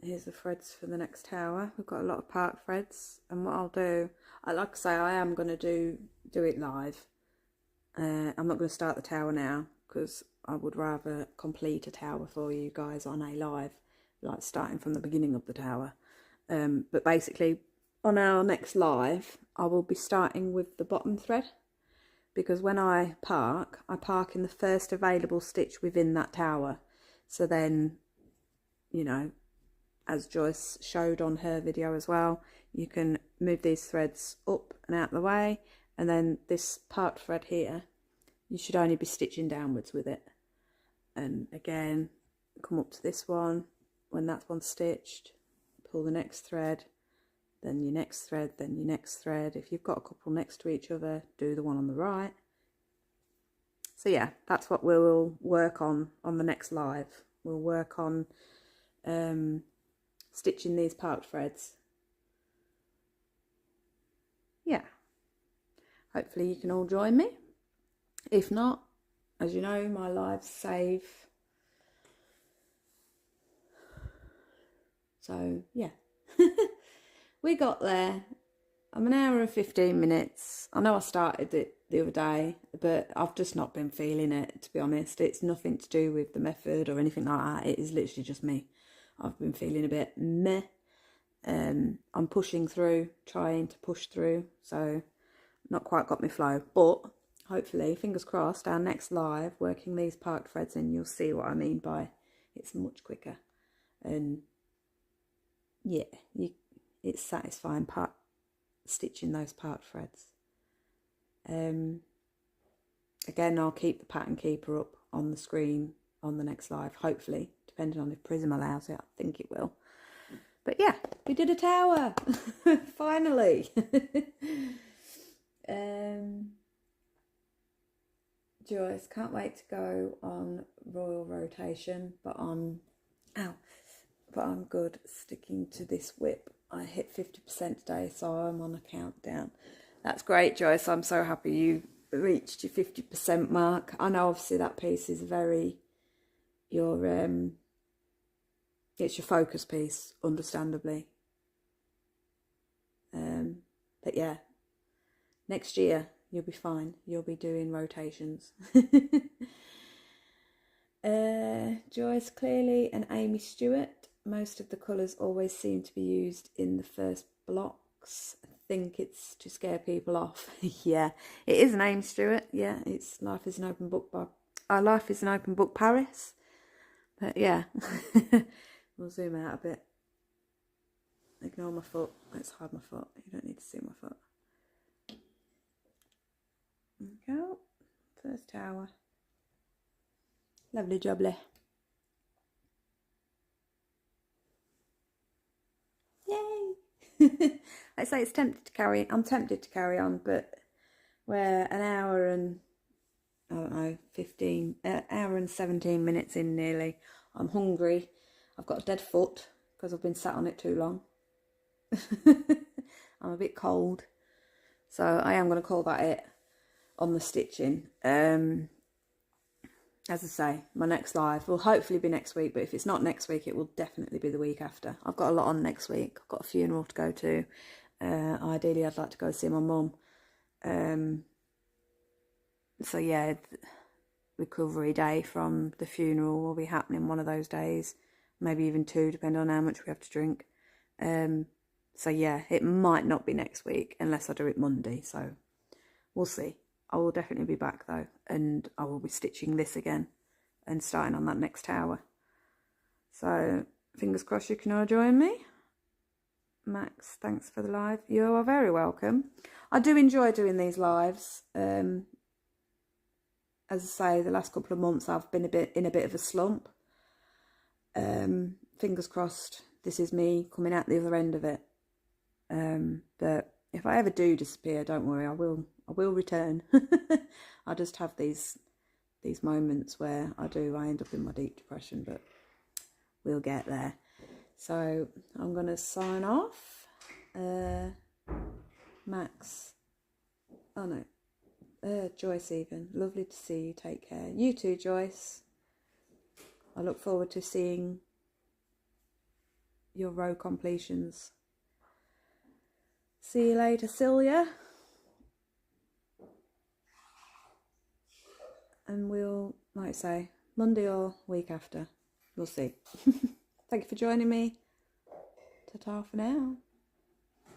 here's the threads for the next tower. We've got a lot of parked threads, and what I'll do, like I say, I am going to do it live. I'm not going to start the tower now because I would rather complete a tower for you guys on a live, like starting from the beginning of the tower. But basically, on our next live, I will be starting with the bottom thread, because when I park in the first available stitch within that tower. So then, you know, as Joyce showed on her video as well, you can move these threads up and out of the way, and then this parked thread here, you should only be stitching downwards with it. And again, come up to this one, when that one's stitched, pull the next thread, then your next thread, then your next thread. If you've got a couple next to each other, do the one on the right. So yeah, that's what we'll work on the next live. We'll work on stitching these parked threads. Yeah, hopefully you can all join me. If not, as you know, my lives save. So yeah, we got there. I'm an hour and 15 minutes. I know I started it the other day, but I've just not been feeling it, to be honest. It's nothing to do with the method or anything like that. It is literally just me. I've been feeling a bit meh. I'm pushing through, trying to push through, so not quite got my flow. But hopefully, fingers crossed, our next live, working these parked threads in, you'll see what I mean by it's much quicker. And yeah, it's satisfying stitching those parked threads. Again, I'll keep the pattern keeper up on the screen on the next live, hopefully, depending on if Prism allows it. I think it will. But yeah, we did a tower finally. Joyce, can't wait to go on Royal rotation, but I'm good sticking to this whip. I hit 50% today, so I'm on a countdown. That's great, Joyce. I'm so happy you reached your 50% mark. I know obviously that piece is it's your focus piece, understandably. But yeah, next year you'll be fine. You'll be doing rotations. Joyce Clearly and Amy Stewart. Most of the colours always seem to be used in the first blocks. I think it's to scare people off. Yeah, it is an Amy Stewart. Yeah, it's Life is an Open Book by Life is an Open Book Paris. But yeah, we'll zoom out a bit. Ignore my foot. Let's hide my foot. You don't need to see my foot. There we go. First tower. Lovely jubbly. Yay! I say I'm tempted to carry on, but we're an hour and I don't know, 15, hour and 17 minutes in nearly. I'm hungry. I've got a dead foot because I've been sat on it too long. I'm a bit cold. So I am going to call that it on the stitching. As I say, my next live will hopefully be next week, but if it's not next week, it will definitely be the week after. I've got a lot on next week. I've got a funeral to go to. Ideally, I'd like to go see my mum. So yeah, recovery day from the funeral will be happening one of those days, maybe even two, depending on how much we have to drink. So yeah, it might not be next week unless I do it Monday. So we'll see. I will definitely be back though, and I will be stitching this again and starting on that next tower. So fingers crossed you can all join me. Max, thanks for the live. You are very welcome. I do enjoy doing these lives. As I say, the last couple of months I've been in a bit of a slump. Fingers crossed this is me coming out the other end of it. But if I ever do disappear, don't worry, I will return. I just have these moments where I end up in my deep depression, but we'll get there. So I'm going to sign off. Max, oh no, Joyce even, lovely to see you, take care. You too, Joyce. I look forward to seeing your row completions. See you later, Celia. And we'll, like I say, Monday or week after. We'll see. Thank you for joining me. Ta-ta for now.